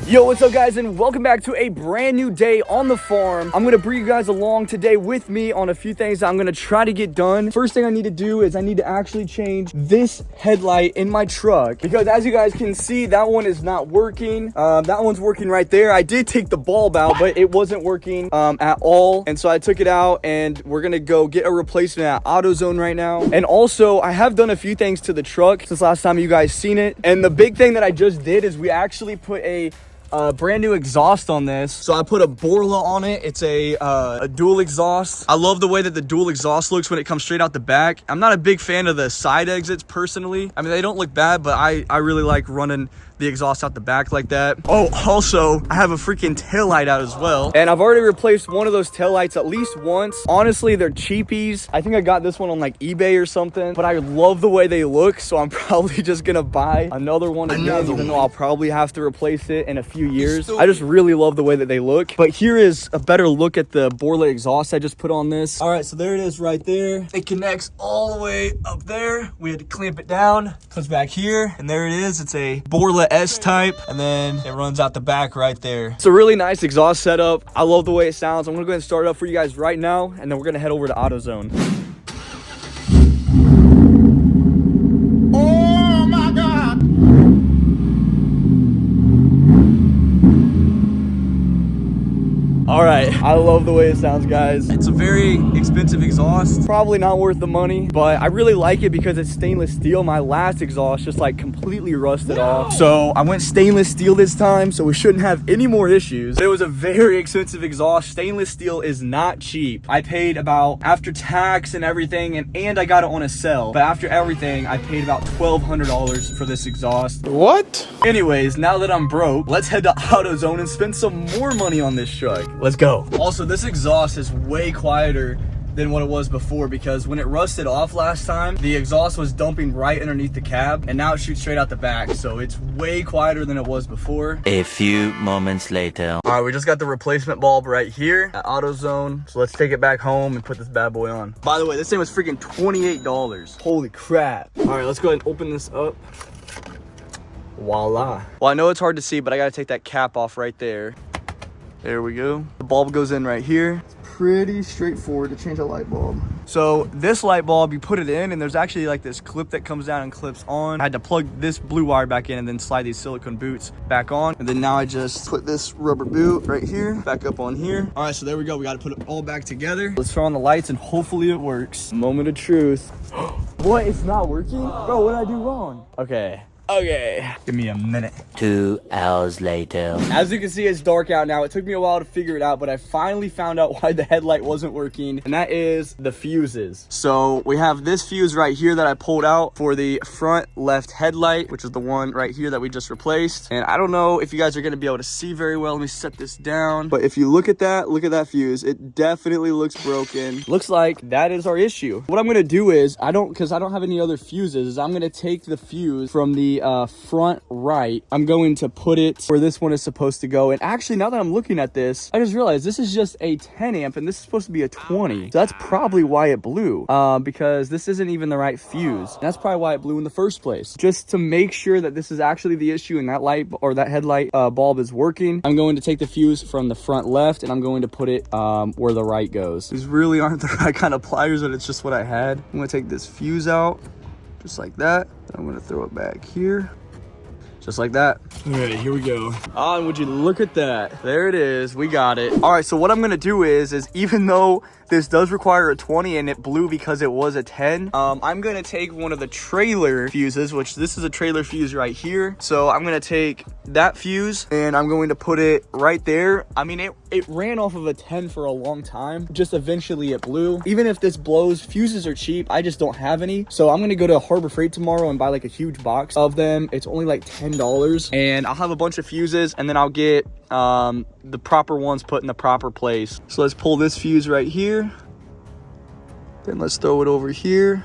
Yo, what's up guys, and welcome back to a brand new day on the farm. I'm gonna bring you guys along today with me on a few things that I'm gonna try to get done. First thing I need to do is I need to actually change this headlight in my truck, because as you guys can see, that one is not working. That one's working right there. I did take the bulb out, but it wasn't working at all, and so I took it out, and we're gonna go get a replacement at AutoZone right now. And also, I have done a few things to the truck since last time you guys seen it, and the big thing that I just did is we actually put a brand new exhaust on this. So I put a Borla on it. It's a dual exhaust. I love the way that the dual exhaust looks when it comes straight out the back. I'm not a big fan of the side exits personally. I mean, they don't look bad, but I really like running the exhaust out the back like that. Oh, also, I have a freaking tail light out as well. And I've already replaced one of those tail lights at least once. Honestly, they're cheapies. I think I got this one on like eBay or something, but I love the way they look. So I'm probably just gonna buy another one again, even though I'll probably have to replace it in a few years. I just really love the way that they look. But here is a better look at the Borla exhaust I just put on this. All right, so there it is right there. It connects all the way up there. We had to clamp it down. Comes back here, and there it is. It's a Borla S type, and then it runs out the back right there. It's a really nice exhaust setup. I love the way it sounds. I'm gonna go ahead and start it up for you guys right now, and then we're gonna head over to AutoZone. Oh my God. All right, I love the way it sounds, guys. It's a very expensive exhaust, probably not worth the money, but I really like it because it's stainless steel. My last exhaust just like completely rusted off, so I went stainless steel this time, so we shouldn't have any more issues. It was a very expensive exhaust. Stainless steel is not cheap. I paid about, after tax and everything, and I got it on a sale, but after everything I paid about $1,200 for this exhaust. What? Anyways, now that I'm broke, let's head to AutoZone and spend some more money on this truck. Let's go. Also, this exhaust is way quieter than what it was before, because when it rusted off last time, the exhaust was dumping right underneath the cab, and now it shoots straight out the back, so it's way quieter than it was before. A few moments later. All right, we just got the replacement bulb right here at AutoZone, so let's take it back home and put this bad boy on. By the way, this thing was freaking $28. Holy crap. All right, let's go ahead and open this up. Voila. Well, I know it's hard to see, but I gotta take that cap off right there. There we go. The bulb goes in right here. It's pretty straightforward to change a light bulb. So this light bulb, you put it in, and there's actually like this clip that comes down and clips on. I had to plug this blue wire back in and then slide these silicone boots back on. And then now I just put this rubber boot right here, back up on here. All right, so there we go. We got to put it all back together. Let's turn on the lights and hopefully it works. Moment of truth. What? It's not working? Bro, what did I do wrong? Okay. Give me a minute. 2 hours later. As you can see, it's dark out now. It took me a while to figure it out, but I finally found out why the headlight wasn't working, and that is the fuses. So we have this fuse right here that I pulled out for the front left headlight, which is the one right here that we just replaced. And I don't know if you guys are going to be able to see very well. Let me set this down. But if you look at that fuse, it definitely looks broken. Looks like that is our issue. What I'm going to do is, because I don't have any other fuses, is I'm going to take the fuse from the front right. I'm going to put it where this one is supposed to go. And actually, now that I'm looking at this, I just realized this is just a 10 amp and this is supposed to be a 20. So that's probably why it blew, because this isn't even the right fuse. And that's probably why it blew in the first place. Just to make sure that this is actually the issue and that light or that headlight bulb is working, I'm going to take the fuse from the front left and I'm going to put it where the right goes. These really aren't the right kind of pliers, but it's just what I had. I'm going to take this fuse out just like that. I'm gonna throw it back here, just like that. All right, here we go. Oh, and would you look at that? There it is, we got it. All right, so what I'm gonna do is even though this does require a 20 and it blew because it was a 10, I'm gonna take one of the trailer fuses, which this is a trailer fuse right here. So I'm gonna take that fuse and I'm going to put it right there. I mean, it ran off of a 10 for a long time, just eventually it blew. Even if this blows, fuses are cheap, I just don't have any. So I'm gonna go to Harbor Freight tomorrow and buy like a huge box of them. It's only like $10, and I'll have a bunch of fuses, and then I'll get the proper ones put in the proper place. So let's pull this fuse right here, then let's throw it over here.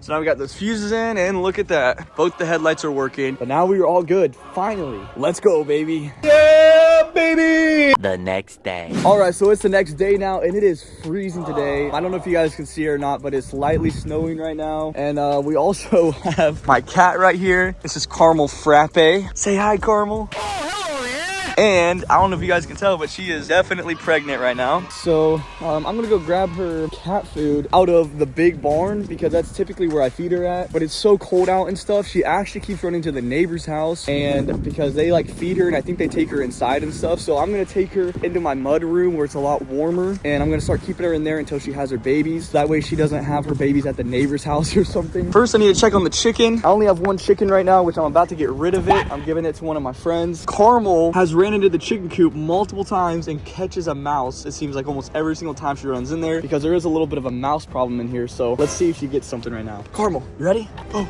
So now we got those fuses in, and look at that, both the headlights are working. But now we are all good, finally. Let's go, baby. Yeah, baby. The next day. All right, so it's the next day now, and it is freezing today. I don't know if you guys can see it or not, but it's lightly snowing right now. And we also have my cat right here. This is Carmel Frappe. Say hi, Carmel. Oh, hello there. And I don't know if you guys can tell, but she is definitely pregnant right now. So I'm gonna go grab her cat food out of the big barn because that's typically where I feed her at. But it's so cold out and stuff, she actually keeps running to the neighbor's house, and because they like feed her and I think they take her inside and stuff. So I'm gonna take her into my mud room where it's a lot warmer, and I'm gonna start keeping her in there until she has her babies. That way she doesn't have her babies at the neighbor's house or something. First I need to check on the chicken. I only have one chicken right now, which I'm about to get rid of it. I'm giving it to one of my friends. Carmel has ran into the chicken coop multiple times and catches a mouse. It seems like almost every single time she runs in there because there is a little bit of a mouse problem in here. So let's see if she gets something right now. Carmel, you ready? Oh.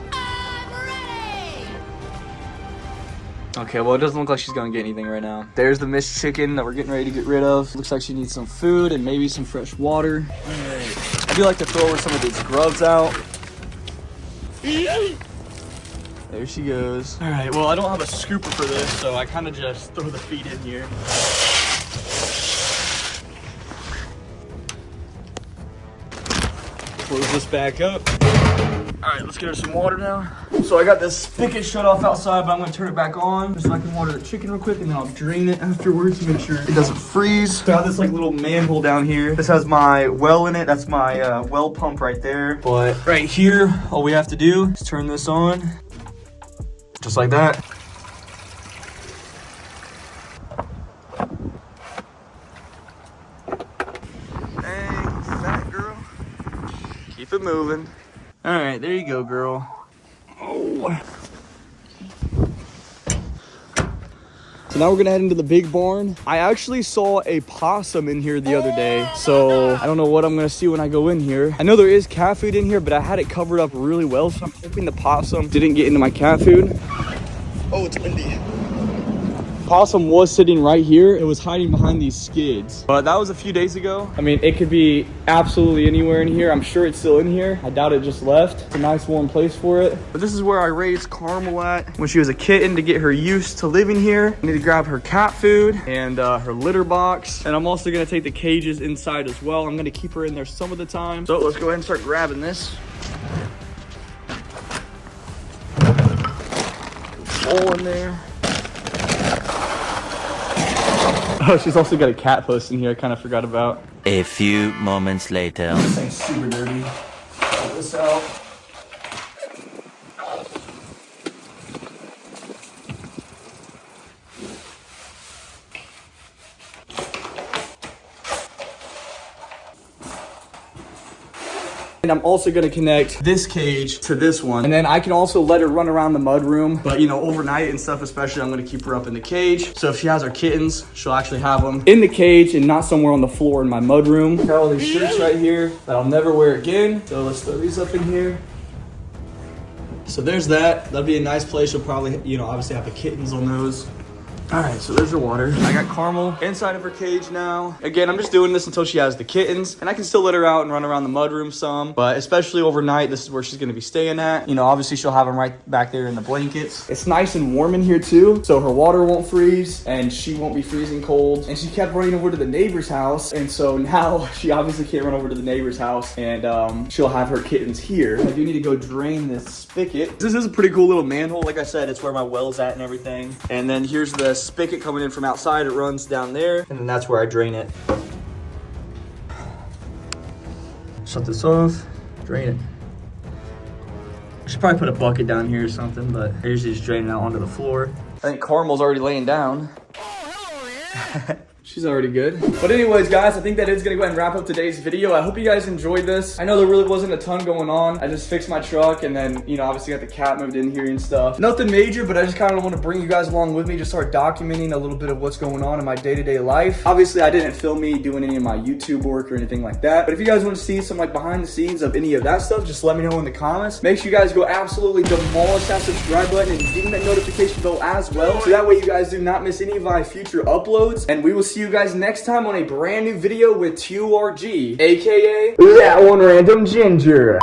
Okay, well, it doesn't look like she's gonna get anything right now. There's the missed chicken that we're getting ready to get rid of. Looks like she needs some food and maybe some fresh water. All right. I do like to throw her some of these grubs out. There she goes. All right, well, I don't have a scooper for this, so I kind of just throw the feed in here. Close this back up. All right, let's get her some water now. So I got this spigot shut off outside, but I'm gonna turn it back on just so I can water the chicken real quick, and then I'll drain it afterwards to make sure it doesn't freeze. So I got this like little manhole down here. This has my well in it. That's my well pump right there. But right here, all we have to do is turn this on, just like that. Dang, fat girl. Keep it moving. All right, there you go, girl. Oh. So now we're gonna head into the big barn. I actually saw a possum in here the other day, so I don't know what I'm gonna see when I go in here. I know there is cat food in here, but I had it covered up really well, so I'm hoping the possum didn't get into my cat food. Oh, it's windy. Possum was sitting right here. It was hiding behind these skids, but that was a few days ago. I mean, it could be absolutely anywhere in here. I'm sure it's still in here. I doubt it just left. It's a nice warm place for it. But this is where I raised Carmel at when she was a kitten to get her used to living here. I need to grab her cat food and her litter box. And I'm also gonna take the cages inside as well. I'm gonna keep her in there some of the time. So let's go ahead and start grabbing this. All in there. Oh, she's also got a cat post in here I kind of forgot about. A few moments later. This thing's super dirty. Pull this out. And I'm also gonna connect this cage to this one. And then I can also let her run around the mud room. But you know, overnight and stuff especially, I'm gonna keep her up in the cage. So if she has her kittens, she'll actually have them in the cage and not somewhere on the floor in my mud room. Got all these shirts right here that I'll never wear again. So let's throw these up in here. So there's that. That'll be a nice place. She'll probably, you know, obviously have the kittens on those. All right, so there's her water. I got Carmel inside of her cage now. Again, I'm just doing this until she has the kittens, and I can still let her out and run around the mudroom some, but especially overnight, this is where she's gonna be staying at. You know, obviously she'll have them right back there in the blankets. It's nice and warm in here too, so her water won't freeze, and she won't be freezing cold. And she kept running over to the neighbor's house, and so now she obviously can't run over to the neighbor's house, and she'll have her kittens here. I do need to go drain this spigot. This is a pretty cool little manhole. Like I said, it's where my well's at and everything. And then here's the spigot coming in from outside. It runs down there, and then that's where I drain it. Shut this off, drain it. I should probably put a bucket down here or something, but I usually just drain it out onto the floor. I think Carmel's already laying down. She's already good. But anyways, guys, I think that is gonna go ahead and wrap up today's video. I hope you guys enjoyed this. I know there really wasn't a ton going on. I just fixed my truck, and then, you know, obviously got the cat moved in here and stuff. Nothing major, but I just kind of want to bring you guys along with me, just start documenting a little bit of what's going on in my day-to-day life. Obviously, I didn't film me doing any of my YouTube work or anything like that. But if you guys want to see some like behind the scenes of any of that stuff, just let me know in the comments. Make sure you guys go absolutely demolish that subscribe button and ding that notification bell as well, so that way you guys do not miss any of my future uploads. And we will see you guys next time on a brand new video with TORG, aka That One Random Ginger.